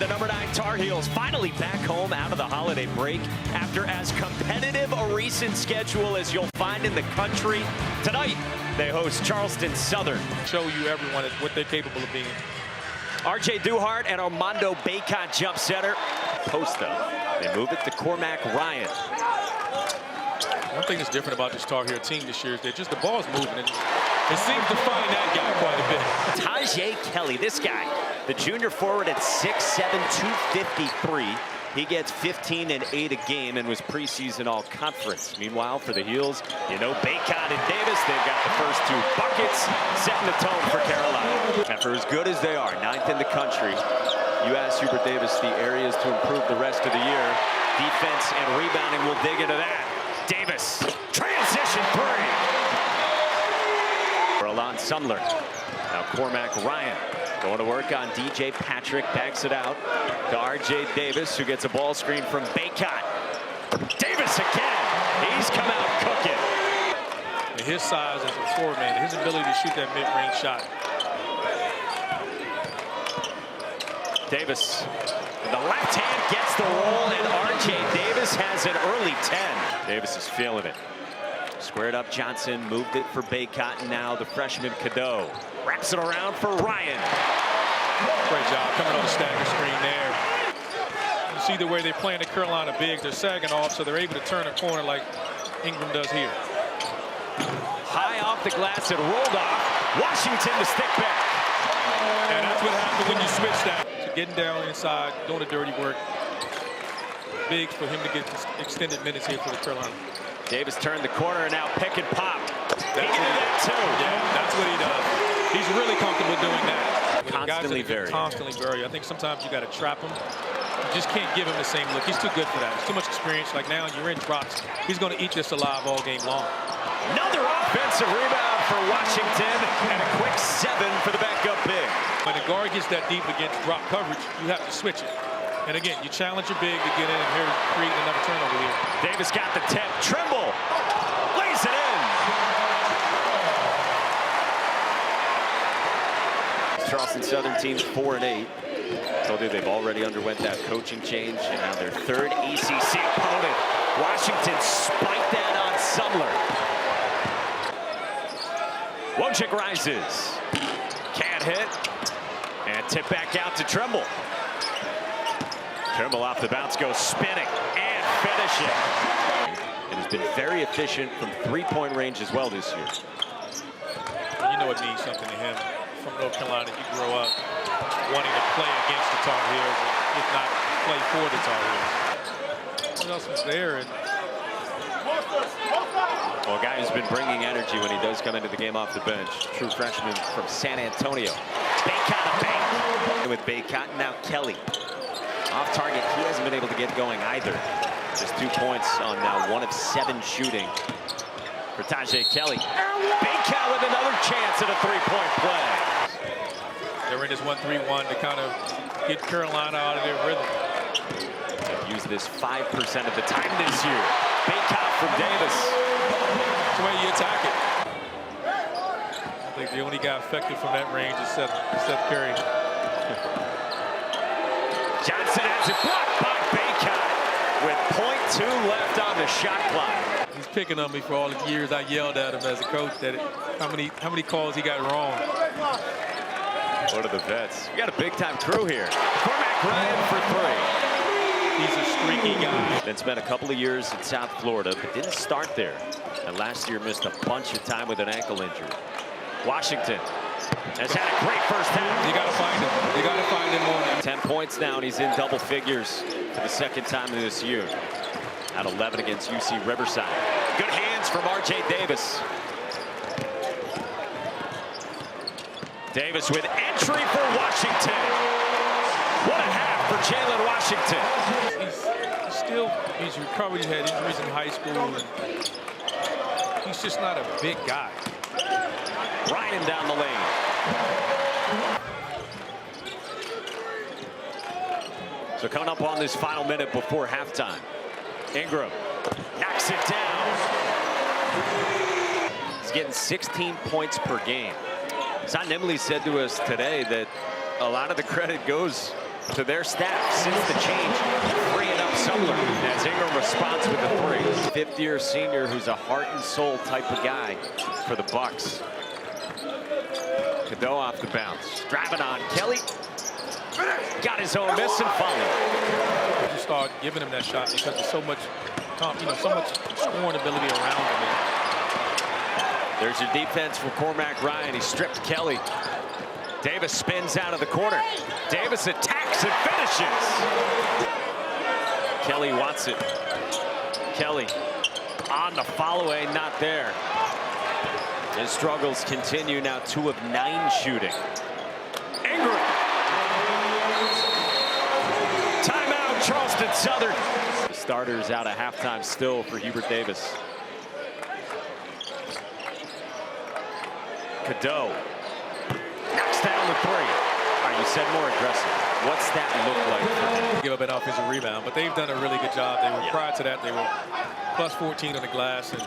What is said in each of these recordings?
The number 9 Tar Heels finally back home out of the holiday break after as competitive a recent schedule as you'll find in the country. Tonight, they host Charleston Southern. Show you everyone what they're capable of being. R.J. Duhart and Armando Bacot jump center. Post up. They move it to Cormac Ryan. One thing that's different about this Tar Heel team this year is that just the ball's moving. And it seems to find that guy quite a bit. Tajay Kelly, this guy, the junior forward at 6'7", 253. He gets 15 and 8 a game and was preseason all conference. Meanwhile, for the Heels, you know, Bacot and Davis, they've got the first 2 buckets, setting the tone for Carolina. And for as good as they are, 9th in the country, you ask Hubert Davis the areas to improve the rest of the year. Defense and rebounding will dig into that. Davis, transition 3. For Alon Sumler. Now Cormac Ryan going to work on DJ Patrick, backs it out to R.J. Davis, who gets a ball screen from Bacot. Davis again. He's come out cooking. And his size as a forward man, his ability to shoot that mid-range shot. Davis, the left hand gets the roll, and R.J. Davis has an early 10. Davis is feeling it. Squared up Johnson, moved it for Bacot, and now the freshman Cadeau wraps it around for Ryan. Great job coming on the stagger screen there. You see the way they're playing the Carolina bigs. They're sagging off, so they're able to turn a corner like Ingram does here. High off the glass and rolled off. Washington to stick back. And that's what happens when you switch that. So getting down inside, doing the dirty work. Big for him to get extended minutes here for the Carolina. Davis turned the corner and now pick and pop. He can do that too. Yeah, that's what he does. He's really comfortable doing that. Constantly vary. Constantly vary. I think sometimes you got to trap him. You just can't give him the same look. He's too good for that. It's too much experience. Like now, you're in drops. He's going to eat this alive all game long. Another offensive rebound for Washington, and a quick 7 for the backup big. When the guard gets that deep against drop coverage, you have to switch it. And again, you challenge your big to get in and here create another turnover here. Davis got the tip. Trimble lays it in. Charleston Southern team's 4 and 8. Told you they've already underwent that coaching change, and now their 3rd ACC opponent. Washington spiked that on Sumler. Wojcik rises. Can't hit. And tip back out to Trimble. Trimble off the bounce, goes spinning and finishing. It has been very efficient from 3-point range as well this year. You know it means something to him. From North Carolina, you grow up wanting to play against the Tar Heels, if not play for the Tar Heels. What else was there? Well, a guy who's been bringing energy when he does come into the game off the bench. True freshman from San Antonio. Bacot a bank with Bacot, now Kelly. Off target, he hasn't been able to get going either. Just 2 points on now 1 of 7 shooting for Tajay Kelly. Bacot with another chance at a 3-point play. They're in this 1-3-1 to kind of get Carolina out of their rhythm. They've used this 5% of the time this year. Bacot from Davis. That's the way you attack it. I think the only guy affected from that range is Seth Curry. Johnson has it blocked by Bacot with .2 left on the shot clock. He's picking on me for all the years I yelled at him as a coach that how many calls he got wrong. One of the vets. We got a big-time crew here. Cormac Ryan for 3. He's a streaky guy. Then spent a couple of years in South Florida, but didn't start there. And last year missed a bunch of time with an ankle injury. Washington has had a great first half. You got to find him. You got to find him more. 10 points now, and he's in double figures for the 2nd time this year. At 11 against UC Riverside. Good hands from R.J. Davis. Davis with entry for Washington. What a half for Jalen Washington. He's recovered. He's had injuries in high school. And he's just not a big guy. Ryan down the lane. So coming up on this final minute before halftime. Ingram knocks it down. He's getting 16 points per game. Son Nimley said to us today that a lot of the credit goes to their staff since the change, freeing up Sumler as Ingram responds with the three. Fifth-year senior who's a heart and soul type of guy for the Bucks. Cadeau off the bounce, driving on Kelly. Got his own miss and followed. You start giving him that shot because there's so much, so much scoring ability around him. There's your defense for Cormac Ryan. He stripped Kelly. Davis spins out of the corner. Davis attacks and finishes. Kelly wants it. Kelly on the follow-away, not there. His struggles continue now, 2 of 9 shooting. Ingram. Timeout, Charleston Southern. The starters out at halftime still for Hubert Davis. Cadeau knocks down the three. All right, you said more aggressive. What's that look like for him? Give up an offensive rebound, but they've done a really good job. They were prior to that, they were plus 14 on the glass, and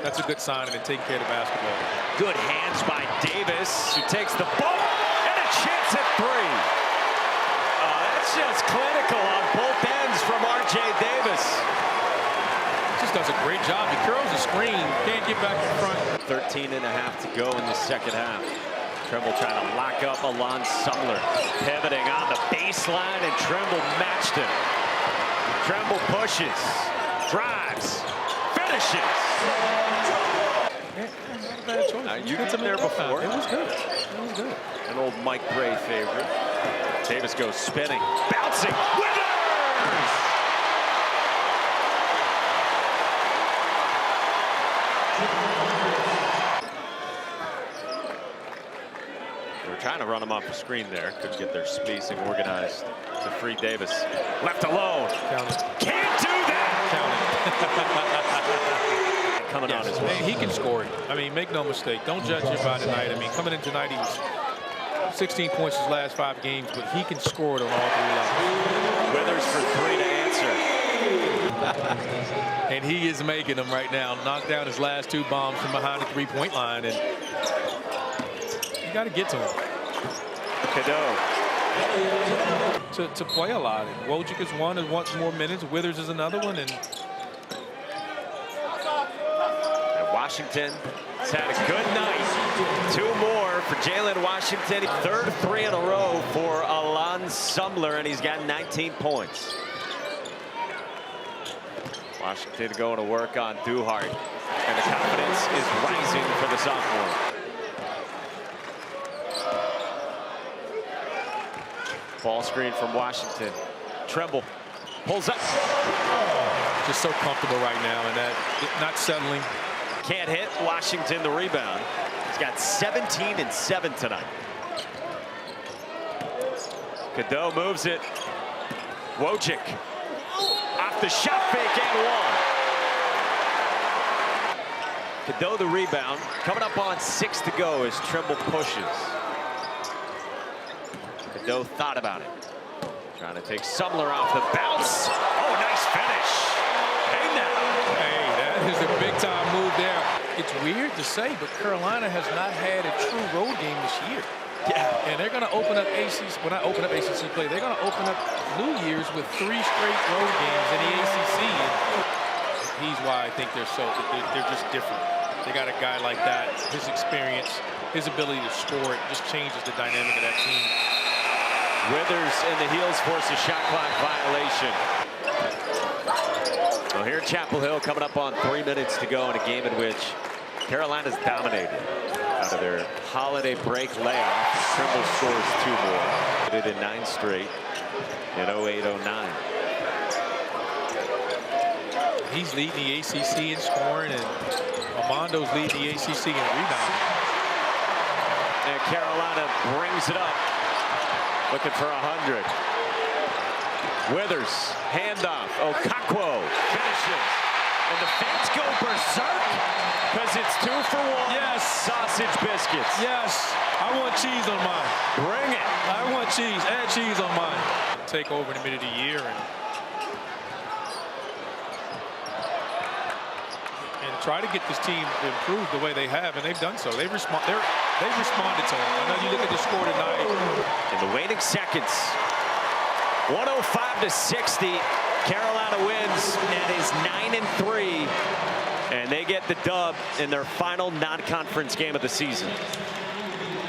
that's a good sign of them taking care of the basketball. Good hands by Davis, who takes the ball and a chance at three. That's just clinical on both ends from R.J. Davis. Just does a great job. He curls the screen, can't get back in front. 13 and a half to go in the second half. Trimble trying to lock up Alon Sumler. Pivoting on the baseline, and Trimble matched him. Trimble pushes, drives, finishes. Not a bad choice. You've been there before. It was good. It was good. An old Mike Bray favorite. Davis goes spinning, bouncing, Withers! They were trying to run him off the screen there. Couldn't get their spacing organized to free Davis. Left alone. Count it. Can't do that! Count it. Coming on his way. He can score it. I mean, make no mistake. Don't judge him by tonight. I mean, coming in tonight, he was 16 points his last 5 games, but he can score it on all 3 levels. Withers for 3 to answer. And he is making them right now. Knocked down his last 2 bombs from behind the 3-point line, and you got to get to him. Cadeau. To play a lot. And Wojcik is one and wants more minutes. Withers is another one, and Washington has had a good night. 2 more for Jalen Washington. 3rd 3 in a row for Alon Sumler, and he's got 19 points. Washington going to work on Duhart, and the confidence is rising for the sophomore. Ball screen from Washington. Trimble pulls up. just so comfortable right now, and that not settling. Can't hit. Washington the rebound. He's got 17 and 7 tonight. Cadeau moves it. Wojcik off the shot fake and one. Cadeau the rebound. Coming up on 6 to go as Trimble pushes. Cadeau thought about it. Trying to take Sumler off the bounce. Oh, nice finish. Hey now. Hey, that is a big time move there. It's weird to say, but Carolina has not had a true road game this year. Yeah. And they're going to open up ACC, well, not open up ACC play, they're going to open up New Year's with 3 straight road games in the ACC. And he's why I think they're just different. They got a guy like that, his experience, his ability to score, it just changes the dynamic of that team. Withers and the heels force a shot clock violation. So here Chapel Hill coming up on 3 minutes to go in a game in which Carolina's dominated. Out of their holiday break layoff, Trimble scores 2 more. Did it in 9 straight in 08-09. He's leading the ACC in scoring, and Armando's leading the ACC in rebounding. And Carolina brings it up, looking for 100. Withers, handoff. Okakwo finishes. And the fans go berserk because it's 2 for 1. Yes. Sausage biscuits. Yes, I want cheese on mine. Bring it. I want cheese. Add cheese on mine. Take over in the middle of the year and try to get this team to improve the way they have, and they've done so. They've responded to him. I know you look at the score tonight. In the waning seconds, 105-60. Carolina wins and is 9-3. And they get the dub in their final non-conference game of the season.